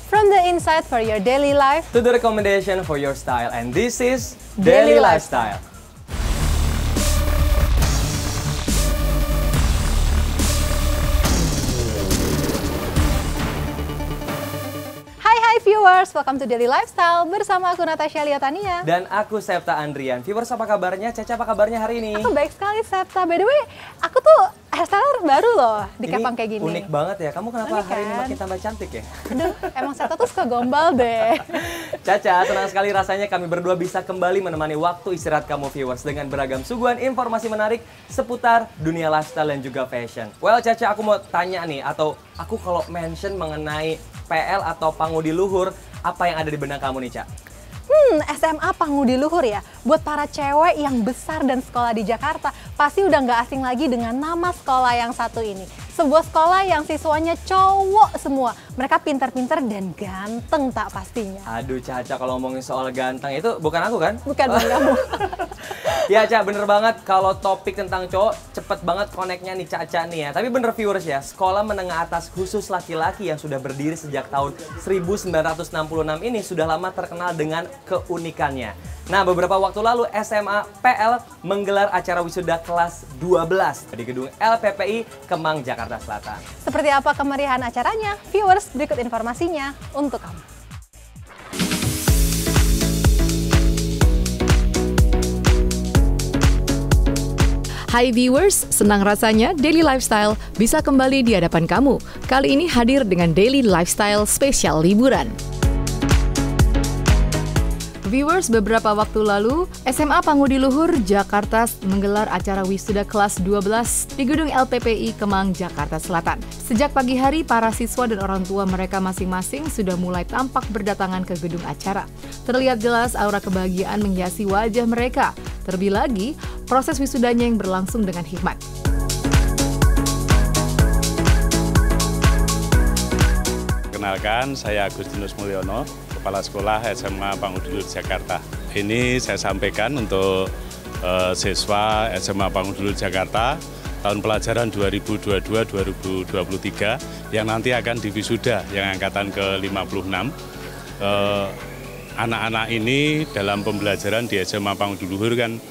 From the insight for your daily life to the recommendation for your style, and this is Daily Daily Lifestyle. Lifestyle. Hai viewers, welcome to Daily Lifestyle bersama aku Natasha Liatania. Dan aku Septa Andrian. Viewers, apa kabarnya? Caca, apa kabarnya hari ini? Aku baik sekali Septa. By the way, aku tuh hairstyle baru loh di Ini Kepang kayak gini. unik banget ya. Kamu kenapa Unik hari ini kan? makin tambah cantik ya? Aduh, emang Septa tuh suka gombal deh. Caca, senang sekali rasanya kami berdua bisa kembali menemani waktu istirahat kamu viewers dengan beragam suguhan informasi menarik seputar dunia lifestyle dan juga fashion. Well, Caca, aku mau tanya nih, atau aku kalau mention mengenai PL atau Pangudi Luhur, apa yang ada di benak kamu nih, Cak? SMA Pangudi Luhur ya. Buat para cewek yang besar dan sekolah di Jakarta, pasti udah nggak asing lagi dengan nama sekolah yang satu ini. Sebuah sekolah yang siswanya cowok semua. Mereka pintar-pintar dan ganteng tak pastinya. Aduh, Caca, kalau ngomongin soal ganteng itu bukan aku kan? Bukan kamu. Ya, Cak, bener banget kalau topik tentang cowok, cepet banget koneknya nih Caca nih ya. Tapi bener viewers ya, sekolah menengah atas khusus laki-laki yang sudah berdiri sejak tahun 1966 ini sudah lama terkenal dengan keunikannya. Nah, beberapa waktu lalu SMA PL menggelar acara wisuda kelas 12 di gedung LPPI Kemang, Jakarta Selatan. Seperti apa kemeriahan acaranya? Viewers, berikut informasinya untuk kamu. Hai viewers, senang rasanya Daily Lifestyle bisa kembali di hadapan kamu. Kali ini hadir dengan Daily Lifestyle spesial liburan. Viewers, beberapa waktu lalu, SMA Pangudi Luhur, Jakarta menggelar acara wisuda kelas 12 di gedung LPPI Kemang, Jakarta Selatan. Sejak pagi hari, para siswa dan orang tua mereka masing-masing sudah mulai tampak berdatangan ke gedung acara. Terlihat jelas aura kebahagiaan menghiasi wajah mereka. Terlebih lagi, proses wisudanya yang berlangsung dengan hikmat. Kenalkan, saya Agustinus Mulyono, Kepala Sekolah SMA Pangudi Luhur Jakarta. Ini saya sampaikan untuk siswa SMA Pangudi Luhur Jakarta tahun pelajaran 2022-2023 yang nanti akan diwisuda yang angkatan ke-56. Anak-anak ini dalam pembelajaran di SMA Pangudi Luhur kan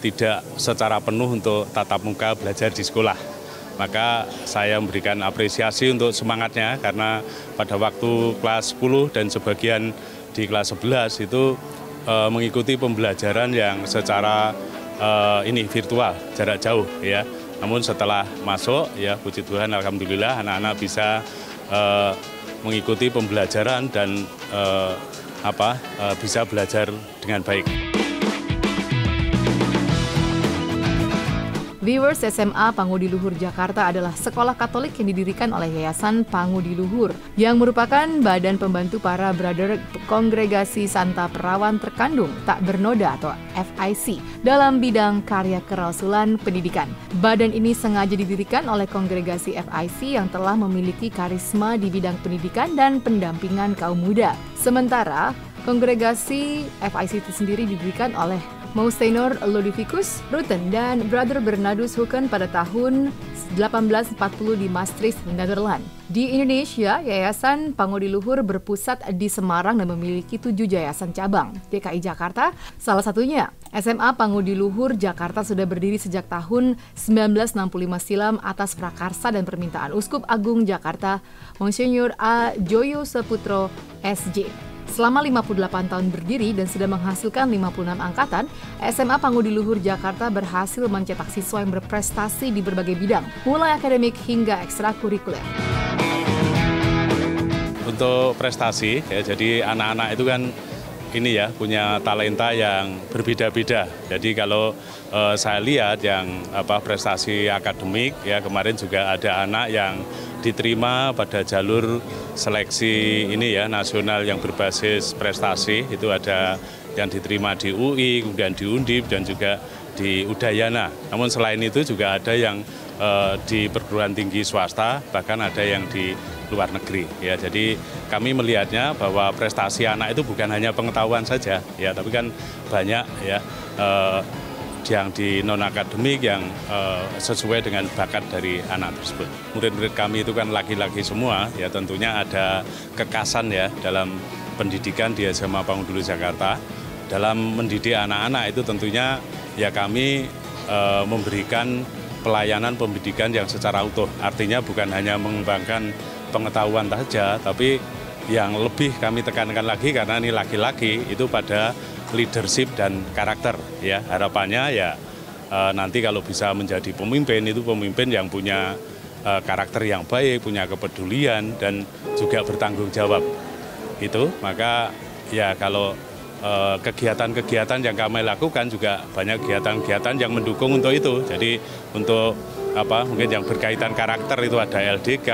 tidak secara penuh untuk tatap muka belajar di sekolah. Maka saya memberikan apresiasi untuk semangatnya karena pada waktu kelas 10 dan sebagian di kelas 11 itu mengikuti pembelajaran yang secara virtual, jarak jauh ya. Namun setelah masuk ya puji Tuhan alhamdulillah anak-anak bisa mengikuti pembelajaran dan bisa belajar dengan baik. Viewers, SMA Pangudi Luhur Jakarta adalah sekolah Katolik yang didirikan oleh Yayasan Pangudi Luhur yang merupakan badan pembantu para brother Kongregasi Santa Perawan Terkandung Tak Bernoda atau FIC dalam bidang karya kerasulan pendidikan. Badan ini sengaja didirikan oleh Kongregasi FIC yang telah memiliki karisma di bidang pendidikan dan pendampingan kaum muda. Sementara Kongregasi FIC itu sendiri didirikan oleh Monsignor Ludovicus Rutten dan Brother Bernardus Huken pada tahun 1840 di Maastricht, Nederland. Di Indonesia, Yayasan Pangudi Luhur berpusat di Semarang dan memiliki 7 yayasan cabang. DKI Jakarta, salah satunya. SMA Pangudi Luhur Jakarta sudah berdiri sejak tahun 1965 silam atas prakarsa dan permintaan Uskup Agung Jakarta, Monsignor A. Joyo Saputro, SJ. Selama 58 tahun berdiri dan sudah menghasilkan 56 angkatan, SMA Pangudi Luhur Jakarta berhasil mencetak siswa yang berprestasi di berbagai bidang, mulai akademik hingga ekstrakurikuler. Untuk prestasi, ya, jadi anak-anak itu kan ini ya punya talenta yang berbeda-beda. Jadi kalau saya lihat yang prestasi akademik, ya kemarin juga ada anak yang diterima pada jalur seleksi ini ya nasional yang berbasis prestasi, itu ada yang diterima di UI, kemudian di Undip dan juga di Udayana. Namun selain itu juga ada yang di perguruan tinggi swasta, bahkan ada yang di luar negeri ya. Jadi kami melihatnya bahwa prestasi anak itu bukan hanya pengetahuan saja ya, tapi kan banyak ya yang di non-akademik yang sesuai dengan bakat dari anak tersebut. Murid-murid kami itu kan laki-laki semua, ya tentunya ada kekasan ya dalam pendidikan di SMA Pangudi Luhur Jakarta. Dalam mendidik anak-anak itu tentunya ya kami memberikan pelayanan pendidikan yang secara utuh. Artinya bukan hanya mengembangkan pengetahuan saja, tapi yang lebih kami tekankan lagi karena ini laki-laki itu pada leadership dan karakter ya. Harapannya ya nanti kalau bisa menjadi pemimpin itu pemimpin yang punya karakter yang baik, punya kepedulian dan juga bertanggung jawab. Itu maka ya kalau kegiatan-kegiatan yang kami lakukan juga banyak kegiatan-kegiatan yang mendukung untuk itu. Jadi untuk mungkin yang berkaitan karakter itu ada LDK,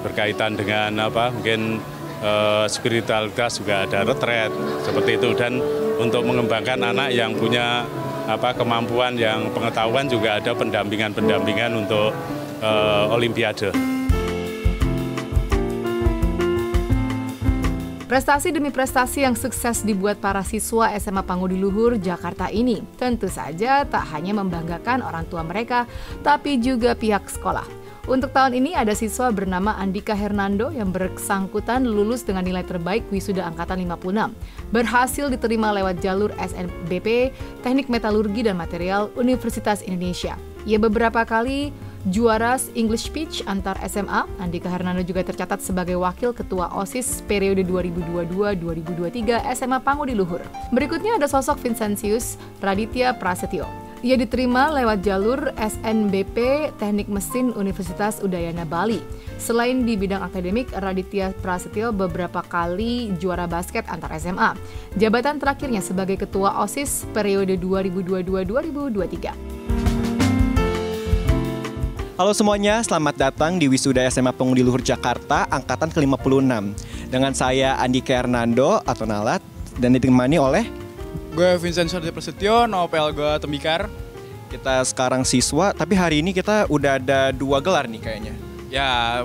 berkaitan dengan mungkin spiritualitas juga ada retret seperti itu, dan untuk mengembangkan anak yang punya kemampuan yang pengetahuan juga ada pendampingan untuk olimpiade. Prestasi demi prestasi yang sukses dibuat para siswa SMA Pangudi Luhur Jakarta ini tentu saja tak hanya membanggakan orang tua mereka, tapi juga pihak sekolah. Untuk tahun ini ada siswa bernama Andika Hernando yang bersangkutan lulus dengan nilai terbaik wisuda angkatan 56. Berhasil diterima lewat jalur SNBP, Teknik Metalurgi dan Material Universitas Indonesia. Ia beberapa kali juara English Speech antar SMA. Andika Hernando juga tercatat sebagai wakil ketua OSIS periode 2022-2023 SMA Pangudi Luhur. Berikutnya ada sosok Vincentius Raditya Prasetyo. Ia diterima lewat jalur SNBP Teknik Mesin Universitas Udayana Bali. Selain di bidang akademik, Raditya Prasetyo beberapa kali juara basket antar SMA. Jabatan terakhirnya sebagai ketua OSIS periode 2022-2023. Halo semuanya, selamat datang di Wisuda SMA Pangudi Luhur Jakarta angkatan ke-56. Dengan saya Andika Hernando atau Nalat dan ditemani oleh gue Vincent Raditya Prasetyo, Nopel gue Tembikar. Kita sekarang siswa, tapi hari ini kita udah ada 2 gelar nih kayaknya. Ya,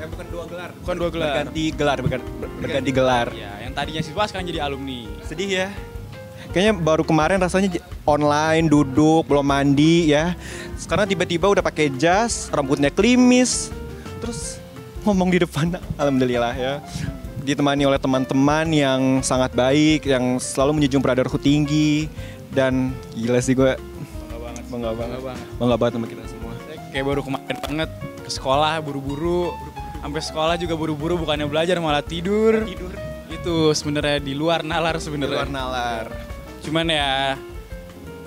bukan 2 gelar. Bukan 2 gelar. Berganti gelar. Ya, yang tadinya siswa sekarang jadi alumni. Sedih ya. Kayaknya baru kemarin rasanya online, duduk, belum mandi ya. Sekarang tiba-tiba udah pakai jas, rambutnya klimis. Terus ngomong di depan, alhamdulillah ya. Ditemani oleh teman-teman yang sangat baik, yang selalu menjunjung brotherhood tinggi. Dan gila sih gue bangga banget sama kita semua. Kayak baru kemarin banget ke sekolah buru-buru. Sampai sekolah juga buru-buru, bukannya belajar malah tidur. Itu sebenarnya di luar nalar sebenarnya. Cuman ya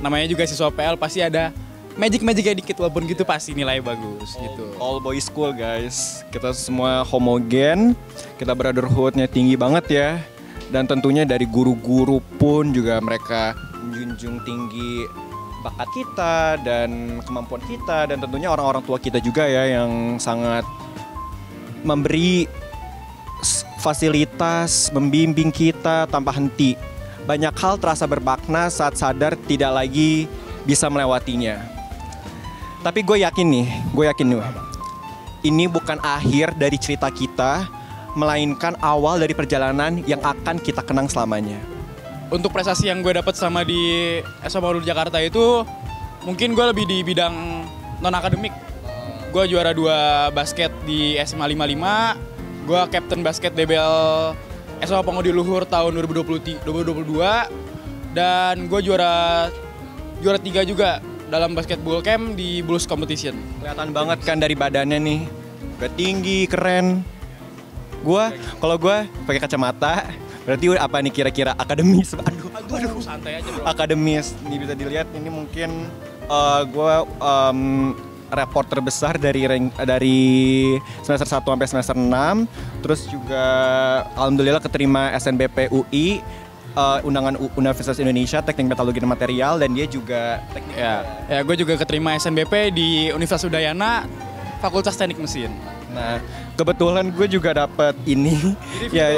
namanya juga siswa PL pasti ada magic-magicnya dikit, walaupun gitu pasti nilai bagus gitu. All boys school guys, kita semua homogen, kita brotherhoodnya tinggi banget ya. Dan tentunya dari guru-guru pun juga mereka menjunjung tinggi bakat kita dan kemampuan kita. Dan tentunya orang-orang tua kita juga ya yang sangat memberi fasilitas, membimbing kita tanpa henti. Banyak hal terasa bermakna saat sadar tidak lagi bisa melewatinya. Tapi gue yakin nih, ini bukan akhir dari cerita kita, melainkan awal dari perjalanan yang akan kita kenang selamanya. Untuk prestasi yang gue dapat sama di SMA Pangudi Jakarta itu, mungkin gue lebih di bidang non-akademik. Gue juara 2 basket di SMA 55, gue captain basket DBL SMA Pangudi Luhur tahun 2022, dan gue juara 3 juga dalam basketball camp di Bulls Competition. Kelihatan banget kan dari badannya nih, udah tinggi, keren. Kalau gue pakai kacamata, berarti apa nih kira-kira akademis? Aduh, santai aja bro. Akademis, ini bisa dilihat ini mungkin gue reporter besar dari semester 1 sampai semester 6. Terus juga alhamdulillah keterima SNBP UI. Undangan Universitas Indonesia Teknik Metalurgi dan Material, dan dia juga gue juga keterima SNBP di Universitas Udayana Fakultas Teknik Mesin. Nah, kebetulan gue juga dapat ini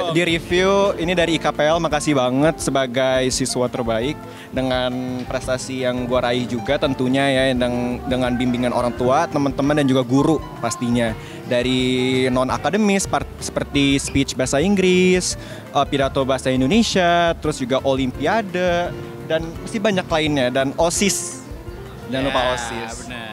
di review ini dari IKPL. Makasih banget sebagai siswa terbaik dengan prestasi yang gue raih juga tentunya ya, dengan bimbingan orang tua, teman-teman dan juga guru pastinya. Dari non akademis seperti speech bahasa Inggris, pidato bahasa Indonesia, terus juga olimpiade dan masih banyak lainnya, dan OSIS. Jangan lupa OSIS. Benar.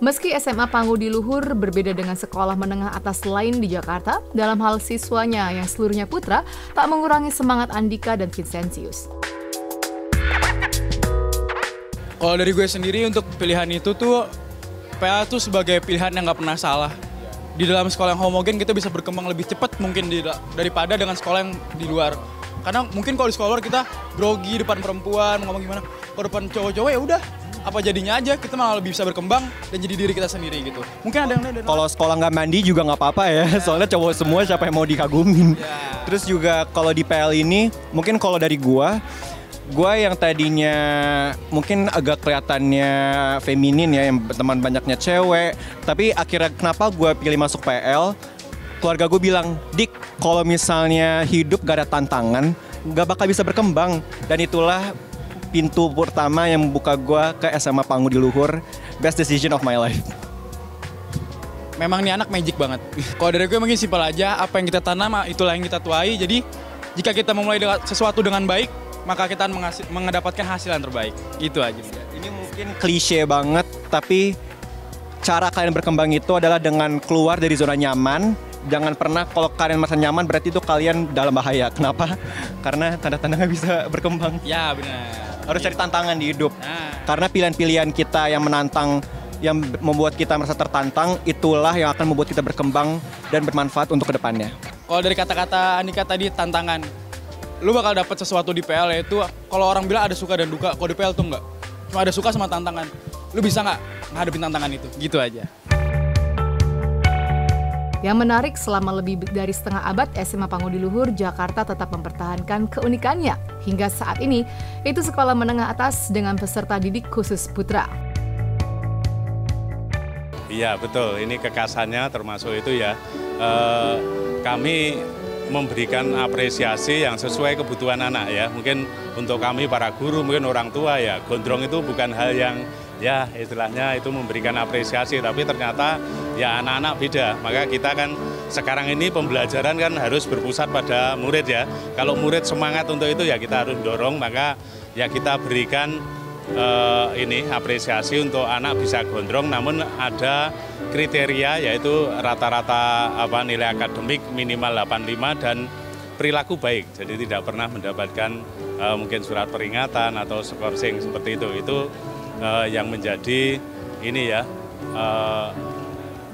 Meski SMA Pangu di Luhur berbeda dengan sekolah menengah atas lain di Jakarta, dalam hal siswanya yang seluruhnya putra, tak mengurangi semangat Andika dan Vincentius. Kalau dari gue sendiri untuk pilihan itu tuh, PA tuh sebagai pilihan yang nggak pernah salah. Di dalam sekolah yang homogen kita bisa berkembang lebih cepat mungkin daripada dengan sekolah yang di luar. Karena mungkin kalau di sekolah luar kita grogi depan perempuan, ngomong gimana. Kalau depan cowok-cowok ya udah, apa jadinya aja, kita malah lebih bisa berkembang dan jadi diri kita sendiri gitu. Mungkin ada yang lain. Kalau sekolah nggak mandi juga nggak apa-apa ya, soalnya cowok semua siapa yang mau dikagumin. Terus juga kalau di PL ini, mungkin kalau dari gua yang tadinya mungkin agak kelihatannya feminin ya, yang teman banyaknya cewek, tapi akhirnya kenapa gua pilih masuk PL, keluarga gue bilang, Dik, kalau misalnya hidup gak ada tantangan, gak bakal bisa berkembang. Dan itulah pintu pertama yang membuka gue ke SMA Pangu di Luhur. Best decision of my life. Memang nih anak magic banget. Kalau dari gue mungkin simpel aja, apa yang kita tanam itulah yang kita tuai. Jadi jika kita memulai sesuatu dengan baik, maka kita mendapatkan hasil yang terbaik. Itu aja. Ini mungkin klise banget, tapi cara kalian berkembang itu adalah dengan keluar dari zona nyaman. Jangan pernah kalau kalian merasa nyaman berarti itu kalian dalam bahaya. Kenapa? Karena tanda-tanda nggak bisa berkembang. Ya benar. Harus cari tantangan di hidup. Karena pilihan-pilihan kita yang menantang, yang membuat kita merasa tertantang, itulah yang akan membuat kita berkembang dan bermanfaat untuk kedepannya. Kalau dari kata-kata Andika tadi, tantangan, lu bakal dapat sesuatu di PL, yaitu kalau orang bilang ada suka dan duka, kalau di PL tuh enggak. Cuma ada suka sama tantangan. Lu bisa nggak ngadepin tantangan itu? Gitu aja. Yang menarik, selama lebih dari setengah abad, SMA Pangu di Luhur, Jakarta tetap mempertahankan keunikannya. Hingga saat ini, itu sekolah menengah atas dengan peserta didik khusus putra. Iya betul, ini kekasannya termasuk itu ya. Kami memberikan apresiasi yang sesuai kebutuhan anak ya. Mungkin untuk kami para guru, mungkin orang tua ya, gondrong itu bukan hal yang ya istilahnya itu memberikan apresiasi, tapi ternyata ya anak-anak beda. Maka kita kan sekarang ini pembelajaran kan harus berpusat pada murid ya. Kalau murid semangat untuk itu ya kita harus dorong, maka ya kita berikan ini apresiasi untuk anak bisa gondrong, namun ada kriteria yaitu rata-rata nilai akademik minimal 85 dan perilaku baik. Jadi tidak pernah mendapatkan mungkin surat peringatan atau skorsing seperti itu. Itu yang menjadi ini ya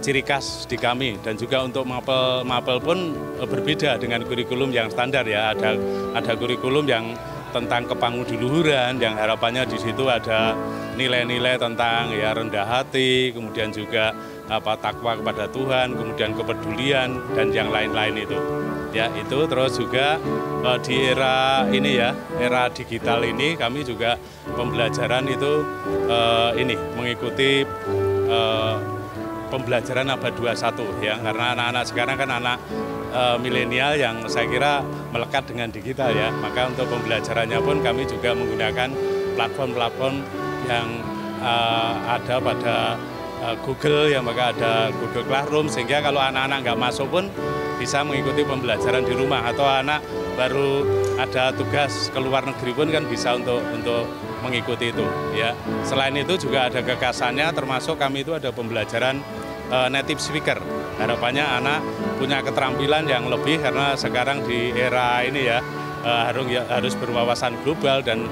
ciri khas di kami. Dan juga untuk mapel pun berbeda dengan kurikulum yang standar ya. Ada kurikulum yang tentang kepangudiluhuran yang harapannya di situ ada nilai-nilai tentang ya rendah hati, kemudian juga takwa kepada Tuhan, kemudian kepedulian dan yang lain-lain itu. Ya itu terus juga di era ini ya, era digital ini kami juga pembelajaran itu ini mengikuti pembelajaran abad 21 ya, karena anak-anak sekarang kan anak milenial yang saya kira melekat dengan digital ya, maka untuk pembelajarannya pun kami juga menggunakan platform-platform yang ada pada Google ya, maka ada Google Classroom sehingga kalau anak-anak nggak masuk pun bisa mengikuti pembelajaran di rumah, atau anak baru ada tugas ke luar negeri pun kan bisa untuk mengikuti itu ya. Selain itu juga ada kekasannya, termasuk kami itu ada pembelajaran native speaker. Harapannya anak punya keterampilan yang lebih karena sekarang di era ini ya harus berwawasan global dan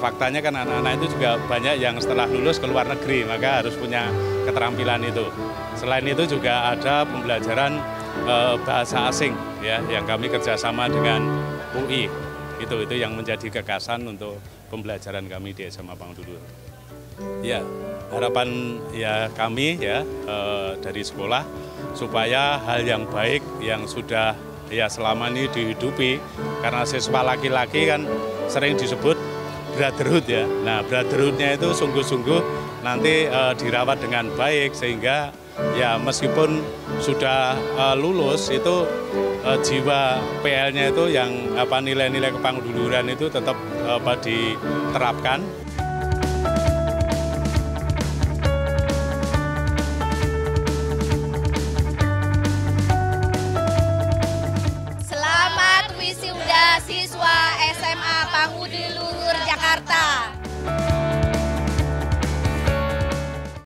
faktanya kan anak-anak itu juga banyak yang setelah lulus ke luar negeri, maka harus punya keterampilan itu. Selain itu juga ada pembelajaran bahasa asing ya yang kami kerjasama dengan UI. Itu yang menjadi kekasan untuk pembelajaran kami di SMA Pangu di Luhur. Ya, harapan ya kami ya dari sekolah supaya hal yang baik yang sudah ya selama ini dihidupi, karena siswa laki-laki kan sering disebut brotherhood ya. Nah, brotherhoodnya itu sungguh-sungguh nanti dirawat dengan baik sehingga ya meskipun sudah lulus itu jiwa PL-nya itu yang nilai-nilai kepanguduluran itu tetap diterapkan.